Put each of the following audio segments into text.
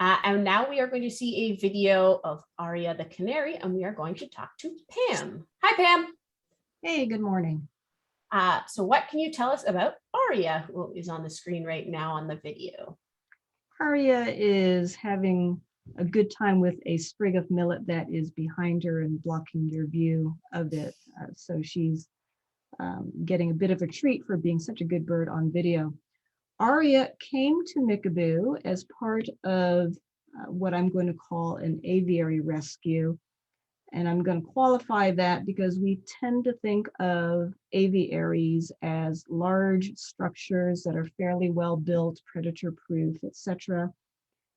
And now we are going to see a video of Aria the Canary, and we are going to talk to Pam. Hi, Pam. Hey, good morning. So what can you tell us about Aria, who is on the screen right now on the video? Aria is having a good time with a sprig of millet that is behind her and blocking your view of it. So she's getting a bit of a treat for being such a good bird on video. Aria came to Mickaboo as part of what I'm going to call an aviary rescue. And I'm going to qualify that because we tend to think of aviaries as large structures that are fairly well built, predator proof, etc.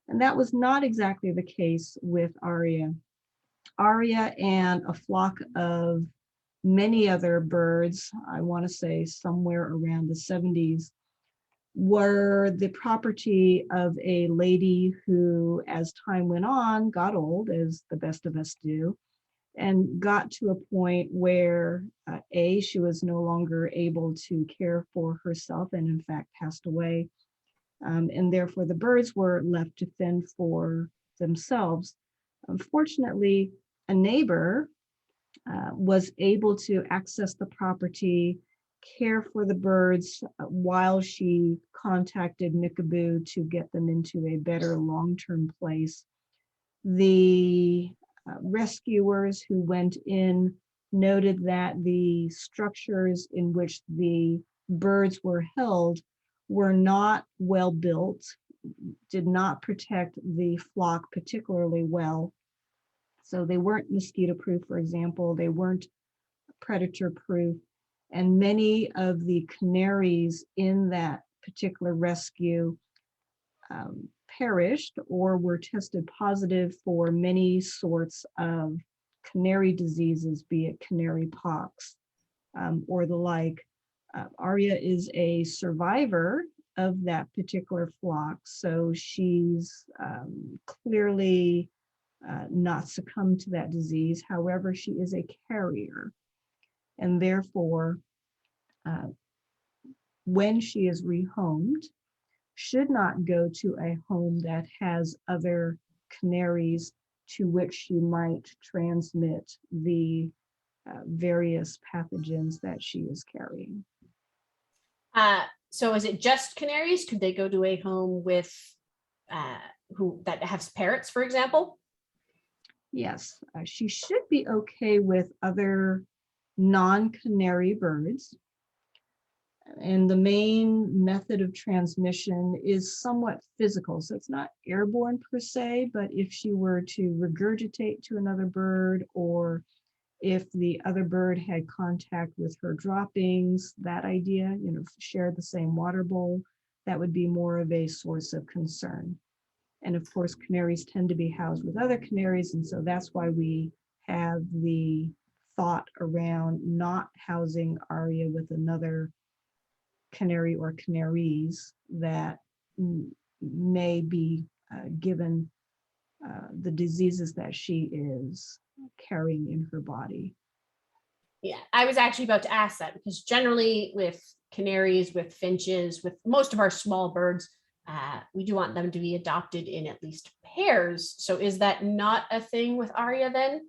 And that was not exactly the case with Aria. Aria and a flock of many other birds, I want to say somewhere around the 70s, were the property of a lady who, as time went on, got old, as the best of us do, and got to a point where she was no longer able to care for herself and in fact passed away. And therefore the birds were left to fend for themselves. Unfortunately, a neighbor was able to access the property, care for the birds while she contacted Mickaboo to get them into a better long-term place. The rescuers who went in noted that the structures in which the birds were held were not well built, did not protect the flock particularly well. So they weren't mosquito proof, for example, they weren't predator proof, and many of the canaries in that particular rescue perished or were tested positive for many sorts of canary diseases, be it canary pox or the like. Aria is a survivor of that particular flock, so she's clearly not succumbed to that disease. However, she is a carrier, and therefore, when she is rehomed, should not go to a home that has other canaries to which she might transmit the various pathogens that she is carrying. So is it just canaries? Could they go to a home with that has parrots, for example? Yes, she should be okay with other non-canary birds. And the main method of transmission is somewhat physical. So it's not airborne per se, but if she were to regurgitate to another bird, or if the other bird had contact with her droppings, that idea, shared the same water bowl, that would be more of a source of concern. And of course, canaries tend to be housed with other canaries. And so that's why we have the thought around not housing Aria with another canary or canaries that may be given the diseases that she is carrying in her body. Yeah, I was actually about to ask that because generally with canaries, with finches, with most of our small birds, we do want them to be adopted in at least pairs. So is that not a thing with Aria then?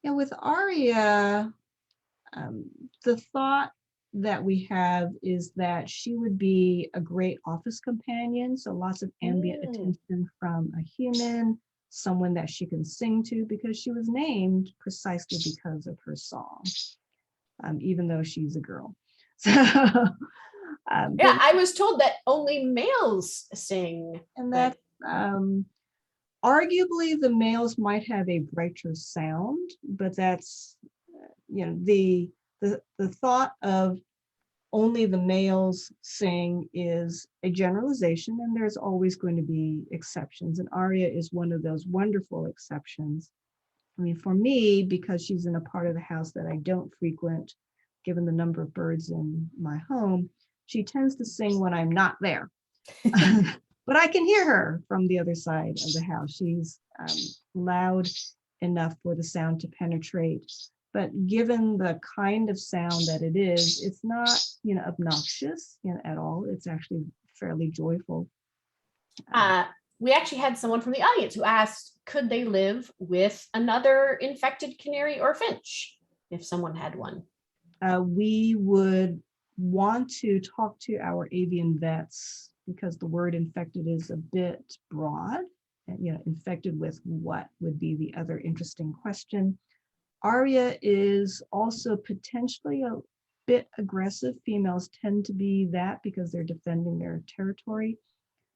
Yeah, with Aria, the thought that we have is that she would be a great office companion. So lots of ambient attention from a human, someone that she can sing to, because she was named precisely because of her song, even though she's a girl. So, yeah, I was told that only males sing. And that arguably the males might have a brighter sound, but that's, the thought of only the males sing is a generalization, and there's always going to be exceptions. And Aria is one of those wonderful exceptions. I mean, for me, because she's in a part of the house that I don't frequent, given the number of birds in my home, she tends to sing when I'm not there. But I can hear her from the other side of the house. She's loud enough for the sound to penetrate. But given the kind of sound that it is, it's not, obnoxious, at all. It's actually fairly joyful. we actually had someone from the audience who asked, could they live with another infected canary or finch if someone had one? We would want to talk to our avian vets because the word infected is a bit broad. And, infected with what would be the other interesting question. Aria is also potentially a bit aggressive. Females tend to be that because they're defending their territory.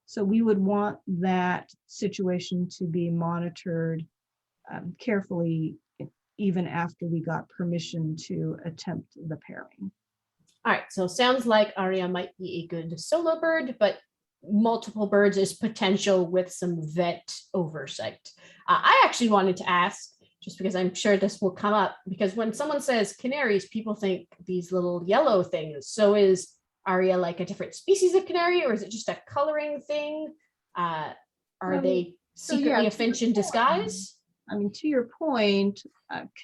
So we would want that situation to be monitored carefully, even after we got permission to attempt the pairing. All right, so sounds like Aria might be a good solo bird, but multiple birds is potential with some vet oversight. I actually wanted to ask, just because I'm sure this will come up, because when someone says canaries, people think these little yellow things. So is Aria like a different species of canary, or is it just a coloring thing? Are they secretly a finch in disguise? To your point,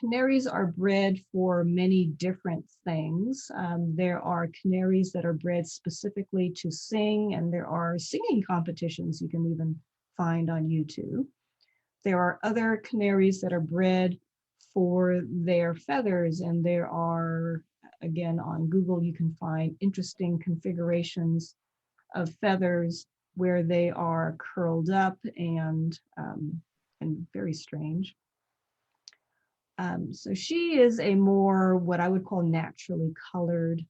canaries are bred for many different things. There are canaries that are bred specifically to sing, and there are singing competitions you can even find on YouTube. There are other canaries that are bred for their feathers, and there are, again, on Google, you can find interesting configurations of feathers where they are curled up and very strange. So she is a more what I would call naturally colored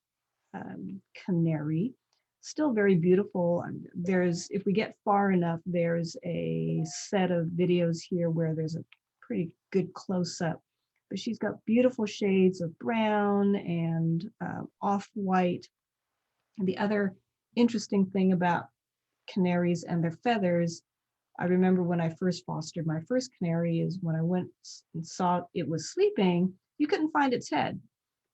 canary. Still very beautiful. If we get far enough, there's a set of videos here where there's a pretty good close-up. But she's got beautiful shades of brown and off-white. And the other interesting thing about canaries and their feathers, I remember when I first fostered my first canary, is when I went and saw it was sleeping, you couldn't find its head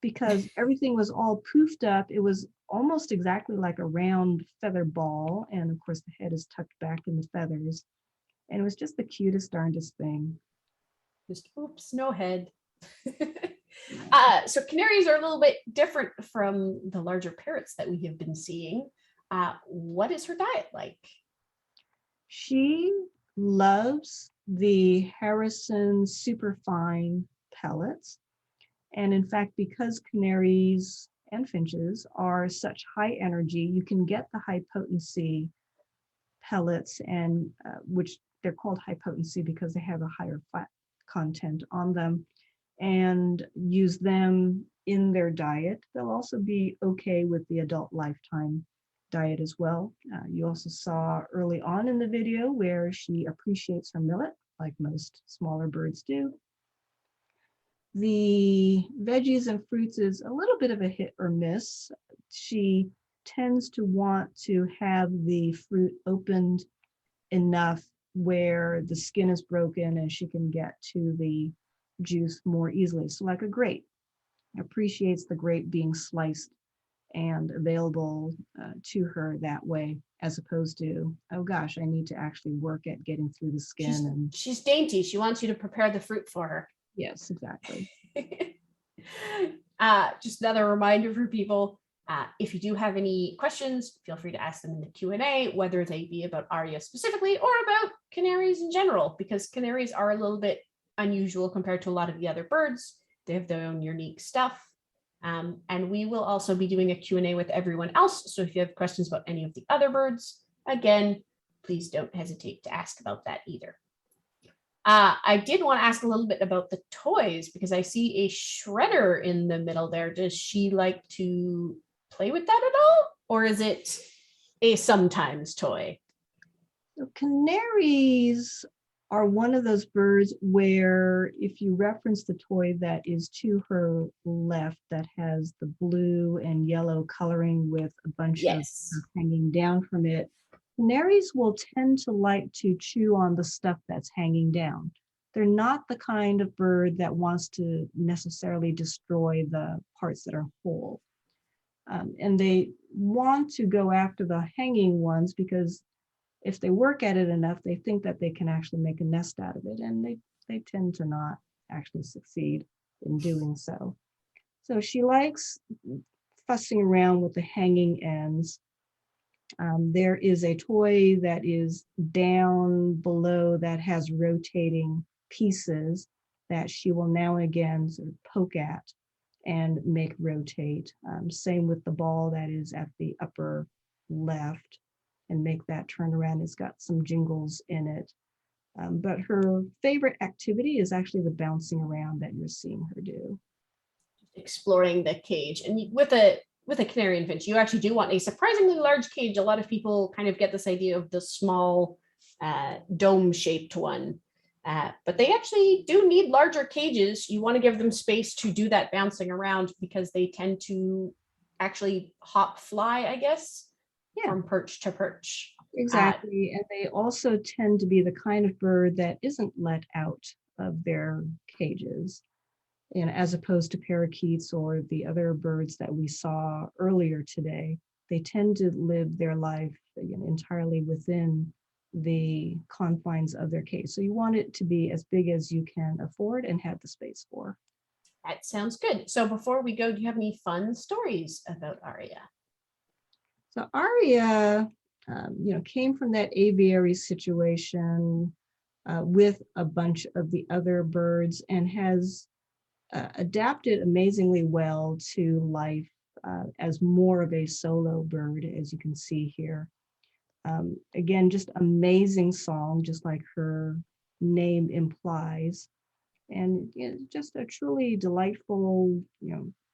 because everything was all poofed up. It was almost exactly like a round feather ball. And of course, the head is tucked back in the feathers. And it was just the cutest, darndest thing. Just oops, no head. So canaries are a little bit different from the larger parrots that we have been seeing. What is her diet like? She loves the Harrison superfine pellets. And in fact, because canaries and finches are such high energy, you can get the high potency pellets, and which they're called high potency because they have a higher fat content on them, and use them in their diet. They'll also be okay with the adult lifetime diet as well. You also saw early on in the video where she appreciates her millet, like most smaller birds do. The veggies and fruits is a little bit of a hit or miss. She tends to want to have the fruit opened enough where the skin is broken and she can get to the juice more easily. So like a grape, appreciates the grape being sliced and available to her that way, as opposed to, oh gosh, I need to actually work at getting through the skin. She's dainty. She wants you to prepare the fruit for her. Yes, exactly. Just another reminder for people, if you do have any questions, feel free to ask them in the Q&A, whether they be about Aria specifically or about canaries in general, because canaries are a little bit unusual compared to a lot of the other birds. They have their own unique stuff. And we will also be doing a Q&A with everyone else. So if you have questions about any of the other birds, again, please don't hesitate to ask about that either. I did want to ask a little bit about the toys because I see a shredder in the middle there. Does she like to play with that at all? Or is it a sometimes toy? So canaries are one of those birds where if you reference the toy that is to her left that has the blue and yellow coloring with a bunch of hanging down from it, canaries will tend to like to chew on the stuff that's hanging down. They're not the kind of bird that wants to necessarily destroy the parts that are whole. And they want to go after the hanging ones because if they work at it enough, they think that they can actually make a nest out of it, and they tend to not actually succeed in doing so. So she likes fussing around with the hanging ends. There is a toy that is down below that has rotating pieces that she will now and again sort of poke at and make rotate. Same with the ball that is at the upper left and make that turn around. It's got some jingles in it. But her favorite activity is actually the bouncing around that you're seeing her do. Exploring the cage. And with a canary and finch, you actually do want a surprisingly large cage. A lot of people kind of get this idea of the small dome shaped one. But they actually do need larger cages. You want to give them space to do that bouncing around because they tend to actually hop fly, I guess, Yeah. from perch to perch. Exactly. And they also tend to be the kind of bird that isn't let out of their cages. And as opposed to parakeets or the other birds that we saw earlier today, they tend to live their life entirely within the confines of their cage. So you want it to be as big as you can afford and have the space for. That sounds good. So before we go, do you have any fun stories about Aria? So Aria, came from that aviary situation with a bunch of the other birds and has adapted amazingly well to life as more of a solo bird, as you can see here. Again, just amazing song, just like her name implies, and just a truly delightful,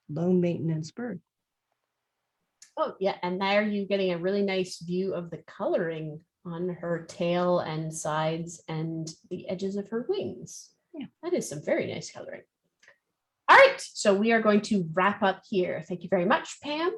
low maintenance bird. Oh, yeah. And there you getting a really nice view of the coloring on her tail and sides and the edges of her wings. Yeah. That is some very nice coloring. All right. So we are going to wrap up here. Thank you very much, Pam.